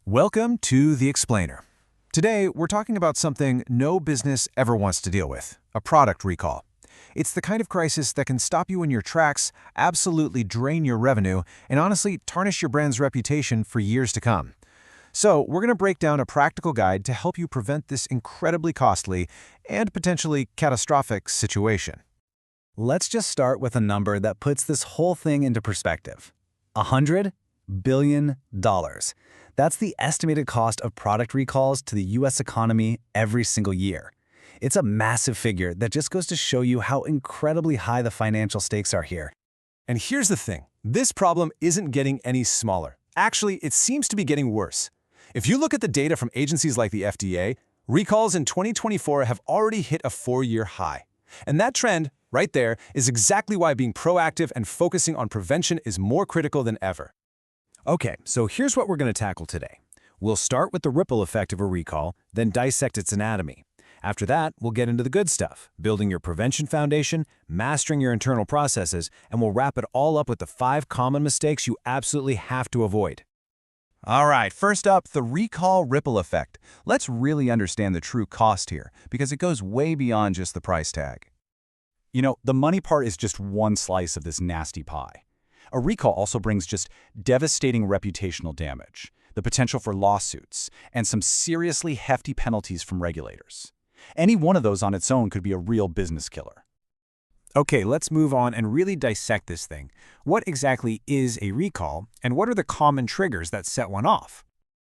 Welcome to The Explainer. Today, we're talking about something no business ever wants to deal with, a product recall. It's the kind of crisis that can stop you in your tracks, absolutely drain your revenue, and honestly tarnish your brand's reputation for years to come. So, we're going to break down a practical guide to help you prevent this incredibly costly and potentially catastrophic situation. Let's just start with a number that puts this whole thing into perspective. $100 billion. That's the estimated cost of product recalls to the US economy every single year. It's a massive figure that just goes to show you how incredibly high the financial stakes are here. And here's the thing, this problem isn't getting any smaller. Actually, it seems to be getting worse. If you look at the data from agencies like the FDA, recalls in 2024 have already hit a 4-year high. And that trend, right there, is exactly why being proactive and focusing on prevention is more critical than ever. Okay, so here's what we're going to tackle today. We'll start with the ripple effect of a recall, then dissect its anatomy. After that, we'll get into the good stuff, building your prevention foundation, mastering your internal processes, and we'll wrap it all up with the 5 common mistakes you absolutely have to avoid. All right, first up, the recall ripple effect. Let's really understand the true cost here, because it goes way beyond just the price tag. The money part is just one slice of this nasty pie. A recall also brings just devastating reputational damage, the potential for lawsuits, and some seriously hefty penalties from regulators. Any one of those on its own could be a real business killer. Okay, let's move on and really dissect this thing. What exactly is a recall, and what are the common triggers that set one off?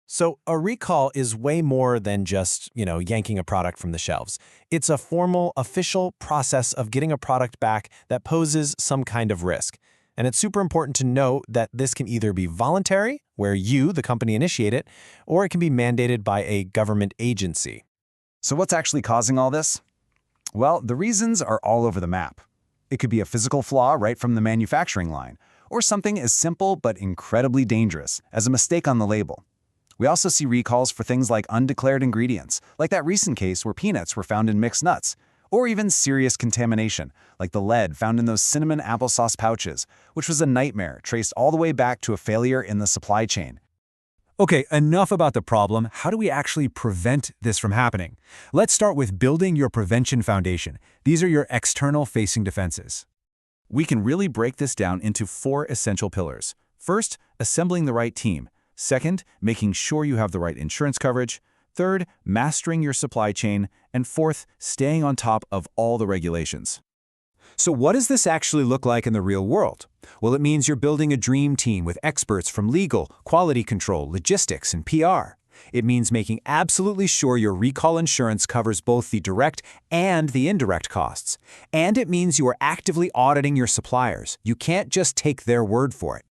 So a recall is way more than just, yanking a product from the shelves. It's a formal, official process of getting a product back that poses some kind of risk. And it's super important to note that this can either be voluntary, where you, the company, initiate it, or it can be mandated by a government agency. So what's actually causing all this? Well, the reasons are all over the map. It could be a physical flaw right from the manufacturing line, or something as simple but incredibly dangerous as a mistake on the label. We also see recalls for things like undeclared ingredients, like that recent case where peanuts were found in mixed nuts, or even serious contamination, like the lead found in those cinnamon applesauce pouches, which was a nightmare traced all the way back to a failure in the supply chain. Okay, enough about the problem. How do we actually prevent this from happening? Let's start with building your prevention foundation. These are your external-facing defenses. We can really break this down into 4 essential pillars. First, assembling the right team. Second, making sure you have the right insurance coverage. Third, mastering your supply chain. And fourth, staying on top of all the regulations. So what does this actually look like in the real world? Well, it means you're building a dream team with experts from legal, quality control, logistics, and PR. It means making absolutely sure your recall insurance covers both the direct and the indirect costs. And it means you are actively auditing your suppliers. You can't just take their word for it.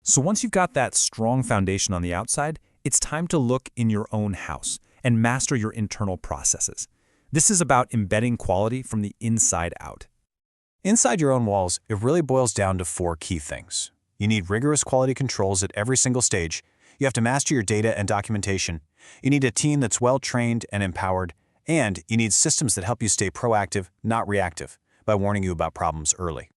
So once you've got that strong foundation on the outside, it's time to look in your own house and master your internal processes. This is about embedding quality from the inside out. Inside your own walls, it really boils down to 4 key things. You need rigorous quality controls at every single stage. You have to master your data and documentation. You need a team that's well-trained and empowered. And you need systems that help you stay proactive, not reactive, by warning you about problems early.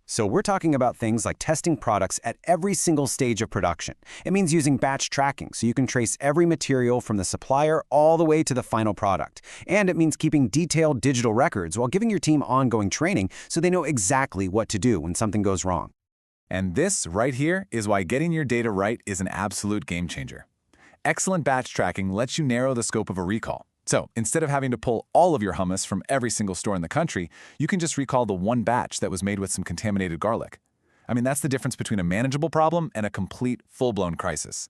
So we're talking about things like testing products at every single stage of production. It means using batch tracking so you can trace every material from the supplier all the way to the final product. And it means keeping detailed digital records while giving your team ongoing training so they know exactly what to do when something goes wrong. And this right here is why getting your data right is an absolute game changer. Excellent batch tracking lets you narrow the scope of a recall. So instead of having to pull all of your hummus from every single store in the country, you can just recall the one batch that was made with some contaminated garlic. That's the difference between a manageable problem and a complete, full-blown crisis.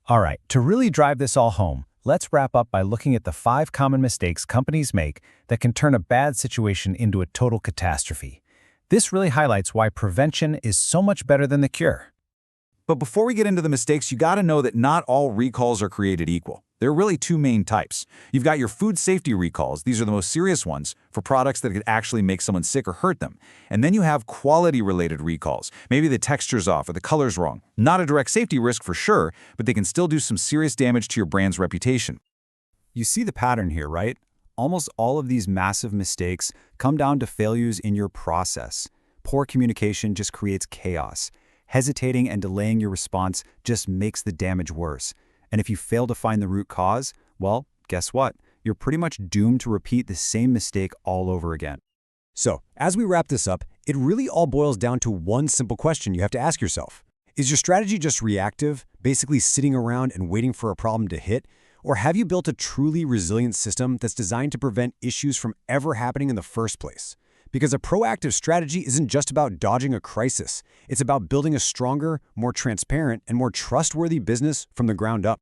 All right, to really drive this all home, let's wrap up by looking at the 5 common mistakes companies make that can turn a bad situation into a total catastrophe. This really highlights why prevention is so much better than the cure. But before we get into the mistakes, you got to know that not all recalls are created equal. There are really 2 main types. You've got your food safety recalls. These are the most serious ones for products that could actually make someone sick or hurt them. And then you have quality-related recalls. Maybe the texture's off or the color's wrong. Not a direct safety risk for sure, but they can still do some serious damage to your brand's reputation. You see the pattern here, right? Almost all of these massive mistakes come down to failures in your process. Poor communication just creates chaos. Hesitating and delaying your response just makes the damage worse. And if you fail to find the root cause, well, guess what? You're pretty much doomed to repeat the same mistake all over again. So, as we wrap this up, it really all boils down to one simple question you have to ask yourself. Is your strategy just reactive, basically sitting around and waiting for a problem to hit? Or have you built a truly resilient system that's designed to prevent issues from ever happening in the first place? Because a proactive strategy isn't just about dodging a crisis. It's about building a stronger, more transparent, and more trustworthy business from the ground up.